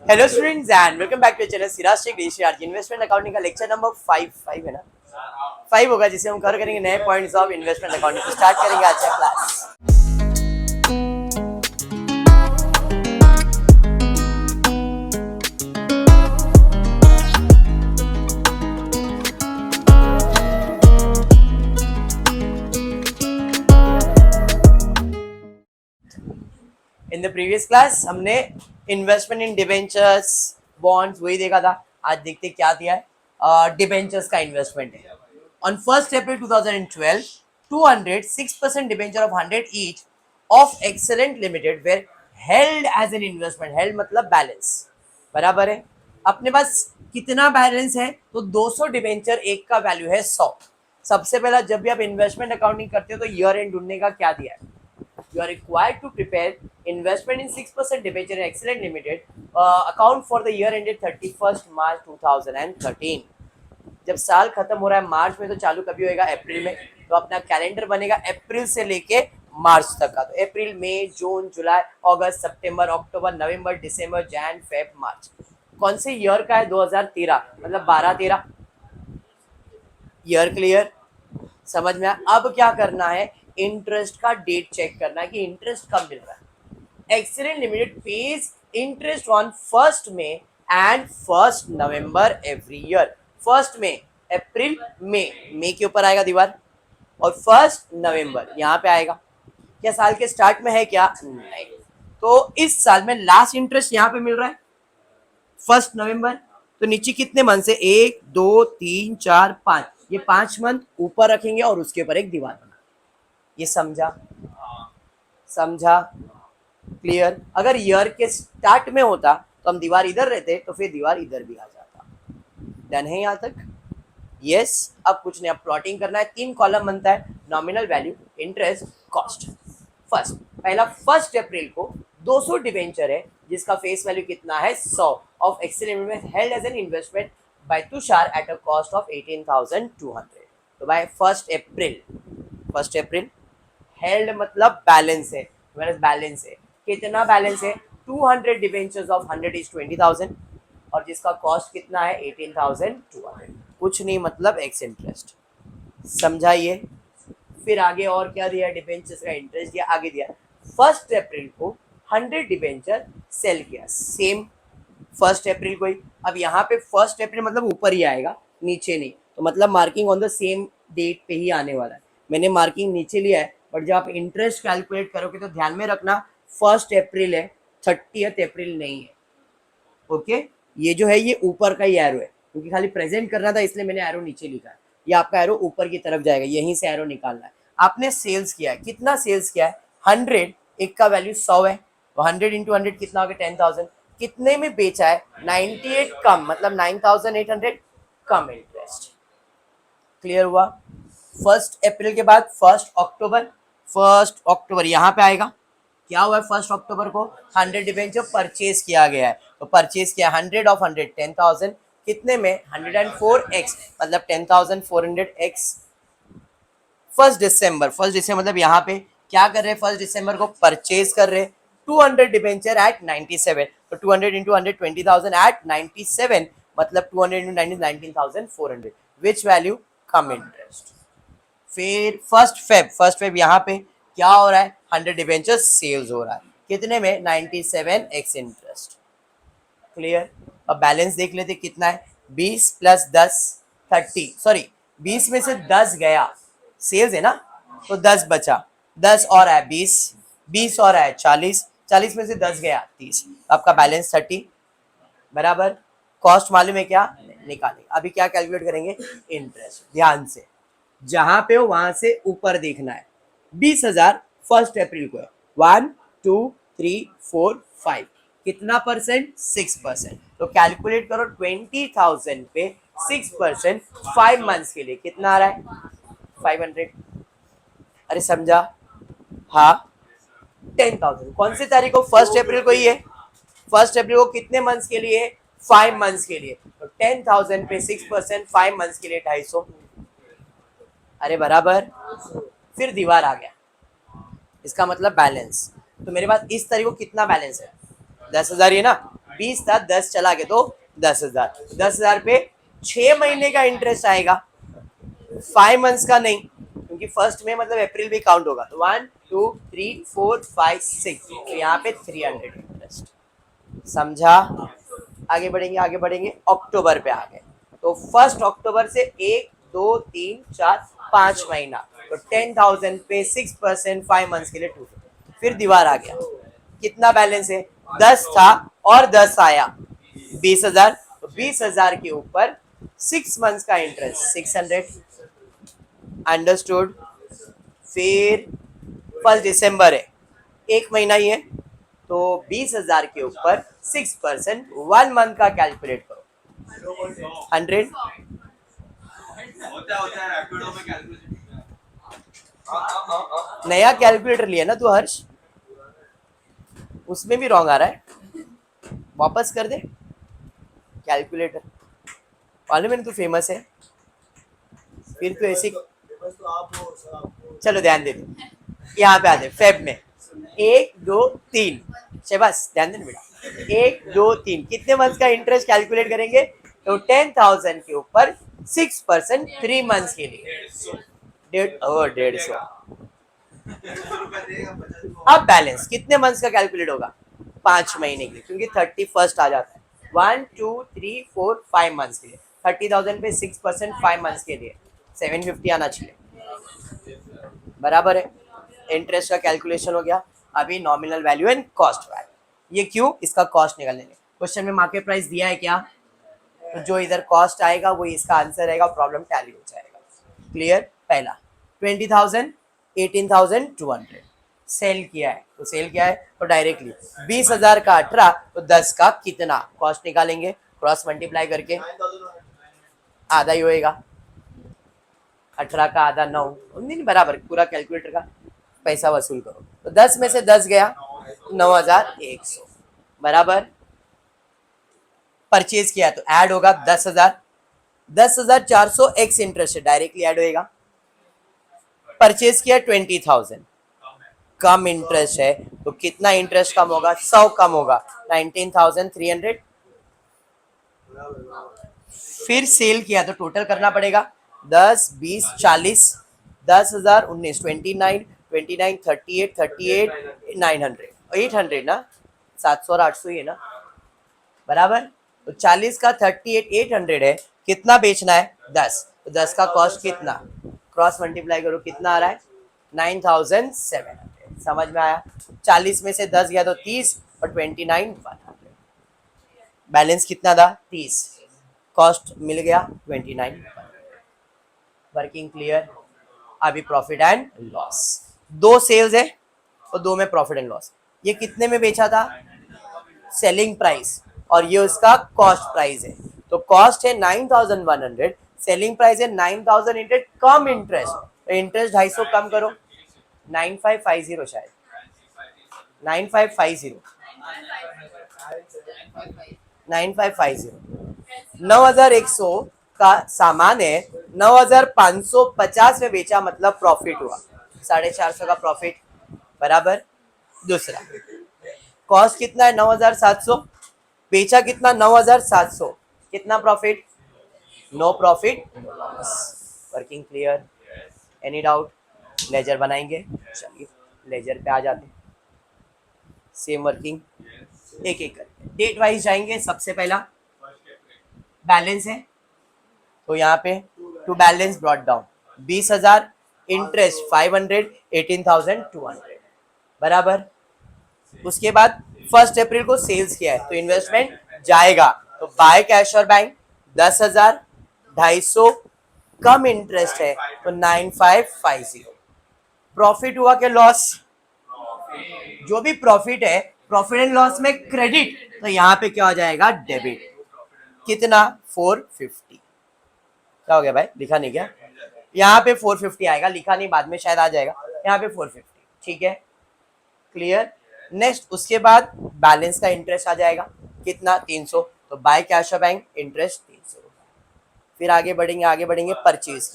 Hello students and welcome back to channel Siraj Shaikh DCR investment accounting का lecture number 5 है ना 5 होगा, जिसे हम कवर करेंगे नए पॉइंट्स ऑफ इन्वेस्टमेंट अकाउंटिंग। तो स्टार्ट करेंगे आज का class. In the previous class हमने इन्वेस्टमेंट इन डिबेंचर्स बॉन्ड्स वही देखा था। आज देखते क्या दिया है। डिबेंचर्स का इन्वेस्टमेंट है। On 1 April 2012 206% debenture of 100 each of excellent limited were held as an investment. Held मतलब बैलेंस, बराबर है। अपने पास कितना बैलेंस है? तो 200 डिबेंचर, एक का वैल्यू है 100। सबसे पहला जब भी आप इन्वेस्टमेंट अकाउंटिंग करते हो तो ईयर एंड ढूंढने का क्या दिया है? You are required to prepare investment in 6% debenture in Excellent Limited account for the year ended 31st March 2013। जब साल खत्म हो रहा है मार्च में, तो चालू कभी होएगा? अप्रैल में। तो अपना कैलेंडर बनेगा अप्रैल से लेके मार्च तक का। तो अप्रैल, मई, जून, जुलाई, अगस्त, सितंबर, अक्टूबर, नवंबर, दिसंबर, जैन, फेब, मार्च। कौन से ईयर का है? 2013, मतलब 12-13 ईयर। क्लियर? समझ में आया? अब क्या करना है? इंटरेस्ट का डेट चेक करना है कि इंटरेस्ट कब मिल रहा है। Excellent limited pays interest on 1 May and 1 November every year. 1 मई, अप्रैल, मई के ऊपर आएगा दीवार, और 1 नवंबर यहाँ पे आएगा। क्या साल के स्टार्ट में है क्या? नहीं। तो इस साल में लास्ट इंटरेस्ट यहाँ पे मिल रहा है 1 नवंबर। तो नीचे कितने मंथ से? 1 2 3 4 5, ये 5 मंथ ऊपर रखेंगे और उसके ऊपर एक दीवार। ये समझा? क्लियर? अगर ईयर के स्टार्ट में होता तो हम दीवार इधर रहते, तो फिर दीवार इधर भी आ जाता। डन है यहाँ तक? यस। अब कुछ नहीं, अब प्लॉटिंग करना है। 3 कॉलम बनता है, नॉमिनल वैल्यू, इंटरेस्ट, कॉस्ट। पहला 1 अप्रैल को 200 डिबेंचर है जिसका फेस वैल्यू कितना है? 100 ऑफ एक्सीलेंट में held as an investment by Tushar at a cost of 18,200। तो बाय 1 अप्रैल हेल्ड मतलब बैलेंस है, बैलेंस है। कितना बैलेंस है? 200 डिबेंचर्स ऑफ 100 इज 20,000 और जिसका कॉस्ट कितना है? 18,200। कुछ नहीं, मतलब एक्स इंटरेस्ट। समझाइए? फिर आगे और क्या दिया? डिबेंचर्स का इंटरेस्ट दिया, आगे दिया 1 अप्रैल को 100 डिबेंचर सेल किया, सेम 1 अप्रैल को ही। अब यहाँ पे 1 अप्रैल मतलब ऊपर ही आएगा, नीचे नहीं। तो मतलब marking on the same date पे ही आने वाला है। मैंने मार्किंग नीचे लिया है, बट जब आप इंटरेस्ट कैलकुलेट करोगे तो ध्यान में रखना 1 अप्रैल है, 30 अप्रैल नहीं है। ओके? ये जो है ये ऊपर का ही एरो है, क्योंकि खाली प्रेजेंट करना था इसलिए मैंने एरो नीचे लिखा है। ये आपका एरो ऊपर की तरफ जाएगा, यहीं से एरो निकालना है। आपने सेल्स किया है, कितना सेल्स किया है? 100, एक का वैल्यू 100 है, तो 100 इंटू 100 कितना हो गया? 10,000। कितने में बेचा है? 98 कम, मतलब 9,800 कम इंटरेस्ट। क्लियर हुआ? 1 अप्रैल के बाद 1 अक्टूबर यहाँ पे आएगा। क्या हुआ है? 1 अक्टूबर को 100 डिबेंचर परचेज किया गया है, तो परचेज किया 100 ऑफ 100 10,000। कितने में? 104x, मतलब 10,400x। 1 दिसंबर मतलब यहाँ पे क्या कर रहे हैं? 1 दिसंबर को परचेज कर रहे हैं 200 डिबेंचर एट 97। तो 200 इंटू 100 20,000 एट 97, मतलब 200 into 90 19,400, which value? Come interest. फिर 1 फेब यहाँ पे क्या हो रहा है? 100 डिबेंचर सेल्स हो रहा है, कितने में? 97x interest. क्लियर? अब बैलेंस देख लेते कितना है। 20 प्लस 10 30, सॉरी 20 में से 10 गया, सेल्स है ना, तो 10 बचा, 10 और है 20, 20 और है 40, 40 में से 10 गया 30, आपका बैलेंस 30, बराबर। कॉस्ट मालूम है क्या? निकालेंगे। अभी क्या कैलकुलेट करेंगे? इंटरेस्ट। ध्यान से, जहां पे हो वहां से ऊपर देखना है। 20,000 1 अप्रैल को है, 1 2 3 4 5, कितना परसेंट? 6%। तो कैलकुलेट करो 20,000 पे 6%, 5 मंथ्स के लिए कितना आ रहा है? 500। अरे समझा? हाँ, 10,000। कौन सी तारीख को? 1 अप्रैल को ही है। 1 अप्रैल को कितने मंथ्स के लिए? 5 मंथ्स के लिए। तो 10,000 पे 6%, 5 मंथ्स के लिए 250। अरे बराबर। फिर दीवार आ गया, इसका मतलब बैलेंस। तो मेरे पास इस तारीख को कितना बैलेंस है? 10,000 ही ना, 20 था, 10 चला गया तो 10,000। 10,000 पे 6 महीने का इंटरेस्ट आएगा, 5 मंथ्स का नहीं, क्योंकि फर्स्ट में मतलब अप्रैल भी काउंट होगा। तो 1 2 3 4 5 6, तो यहाँ पे 300 इंटरेस्ट। समझा? आगे बढ़ेंगे, आगे बढ़ेंगे, अक्टूबर पे आ गए। तो 1 अक्टूबर से 1 2 3 4 5 महीना, तो 10,000 पे 6%, 5 मंथ्स के लिए 250। फिर दीवार आ गया, कितना बैलेंस है? 10 था और 10 आया 20,000, तो 20,000 के ऊपर 6 मंथ्स का इंटरेस्ट 600। अंडरस्टूड? फिर 1 दिसंबर है, एक महीना ही है, तो 20,000 के ऊपर 6%, 1 मंथ का कैलकुलेट करो, 100। नया कैलकुलेटर लिया ना तू हर्ष, उसमें भी रॉन्ग आ रहा है, वापस कर दे कैलकुलेटर। मालूम है तू फेमस है, फिर तो ऐसे। चलो ध्यान दे दे, यहाँ पे आ जाए फेब में 1 2 3, बस ध्यान देना बेटा, 1 2 3 कितने मंथ्स का इंटरेस्ट कैलकुलेट करेंगे? तो 10,000 के ऊपर 6%, 3 मंथ्स के लिए 150। अब बैलेंस कितने मंथ्स का कैलकुलेट होगा? 5 महीने के लिए, क्योंकि 31 आ जाता है। 1 2 3 4 5 मंथ्स के लिए 30,000 पे 6%, 5 मंथ्स के लिए 750 आना चाहिए, बराबर है। इंटरेस्ट का कैलकुलेशन हो गया। अभी nominal value and cost value, ये क्यों? इसका कॉस्ट निकालने में क्वेश्चन में मार्केट प्राइस दिया है क्या, तो जो इधर कॉस्ट आएगा वो इसका आंसर रहेगा, प्रॉब्लम टैली हो जाएगा। क्लियर? पहला 20,000 18,200 सेल किया है, तो सेल किया है तो डायरेक्टली 20,000 का 18, तो 10 का कितना कॉस्ट निकालेंगे, क्रॉस मल्टीप्लाई करके आधा ही होएगा, 18 का आधा 9, नहीं बराबर, पूरा कैलकुलेटर का पैसा वसूल करो। तो 10 में से 10 गया 9,100, बराबर। परचेज किया तो ऐड होगा 10,000, 10,400 एक्स इंटरेस्ट है, डायरेक्टली ऐड होएगा। परचेज किया 20,000, कम इंटरेस्ट है, तो कितना इंटरेस्ट कम होगा? 100 कम होगा, 19,300। फिर सेल किया तो टोटल करना पड़ेगा 10 20 40, 10,000 19 29 29 38 38 900 800 ना, 700 और 800 ही है ना, बराबर। तो 40 का 38 800 है, कितना बेचना है? 10, तो 10 का कॉस्ट कितना, क्रॉस मल्टीप्लाई करो कितना आ रहा है? 9,700। समझ में आया? 40 में से 10 गया तो 30 और 29 100, बैलेंस कितना था? 30, कॉस्ट मिल गया 29। Working clear? अभी प्रॉफिट एंड लॉस, 2 सेल्स है और 2 में प्रॉफिट एंड लॉस। ये कितने में बेचा था? सेलिंग प्राइस, और ये उसका कॉस्ट प्राइस है। तो कॉस्ट है 9,100, सेलिंग प्राइस है 9,800, कम इंटरेस्ट, तो इंटरेस्ट 250 कम करो, 9550 शायद 9550 9550 9,100 का सामान है, 9,550 में बेचा, मतलब प्रॉफिट हुआ 450 का प्रॉफिट, बराबर। दूसरा कॉस्ट कितना है? 9,700, बेचा कितना? 9,700, कितना profit? No profit no loss. Working clear? Any doubt? Ledger बनाएंगे, चलिए लेजर पे आ जाते हैं। सेम वर्किंग, एक एक करके डेट वाइज जाएंगे। सबसे पहला बैलेंस है, तो यहाँ पे to balance brought down 20,000, interest 500, 18,200, बराबर। उसके बाद 1 अप्रैल को सेल्स किया है, तो इन्वेस्टमेंट जाएगा, तो बाय कैश और बैंक 10,000, 250 कम इंटरेस्ट है, तो 9,550। प्रॉफिट हुआ क्या लॉस? जो भी प्रॉफिट है, प्रॉफिट एंड लॉस में क्रेडिट, तो यहाँ पे क्या हो जाएगा? डेबिट। कितना? 450। क्या हो गया भाई, लिखा नहीं क्या? यहाँ पे 450 आएगा, लिखा नहीं, बाद में शायद आ जाएगा, यहाँ पे 450, ठीक है। क्लियर? नेक्स्ट उसके बाद बैलेंस का इंटरेस्ट आ जाएगा, कितना? 300, तो बाय कैश और बैंक इंटरेस्ट 300। फिर आगे बढ़ेंगे, आगे बढ़ेंगे, परचेज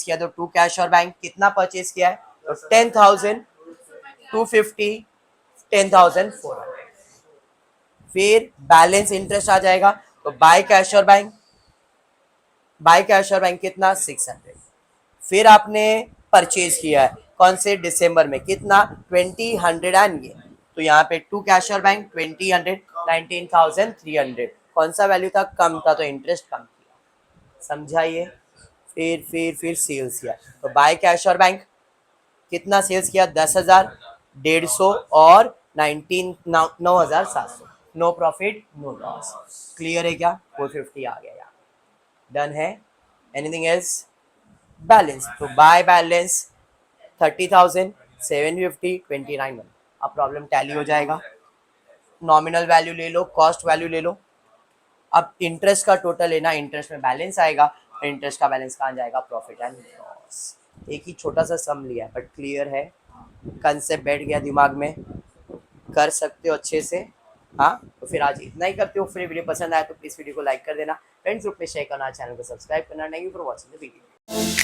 किया तो टू कैश और बैंक, कितना परचेज किया है? तो 10,000, 250, 10,400। फिर बैलेंस इंटरेस्ट आ जाएगा, तो बाय कैश और बैंक, बाय कैश और बैंक कितना 600। फिर आपने परचेज किया है कौन से दिसंबर में, कितना 20 100 एंड ये, तो यहाँ पे टू कैश और बैंक 20 100 19,300, कौन सा वैल्यू था, कम था, तो इंटरेस्ट कम किया, समझाइए। फिर सेल्स किया, तो बाय कैश और बैंक कितना सेल्स किया 10,000, 150 और 9,700, no profit no loss. Clear है क्या, 450 आ गया यार, डन है। एनीथिंग एल्स, बैलेंस, तो बाय बैलेंस 30,000 750 29 1, अब प्रॉब्लम टैली हो जाएगा, नॉमिनल वैल्यू ले लो, कॉस्ट वैल्यू ले लो, अब इंटरेस्ट का टोटल लेना, इंटरेस्ट में बैलेंस आएगा, इंटरेस्ट का बैलेंस कहाँ जाएगा, प्रॉफिट एंड लॉस। एक ही छोटा सा सम लिया बट क्लियर है, कंसेप्ट बैठ गया दिमाग में, कर सकते हो अच्छे से। हाँ, तो फिर आज इतना ही करते हो, फिर वीडियो पसंद आया तो प्लीज़ वीडियो को लाइक कर देना, फ्रेंड्स ग्रुप में शेयर करना, चैनल को सब्सक्राइब करना। Thank you for watching the video.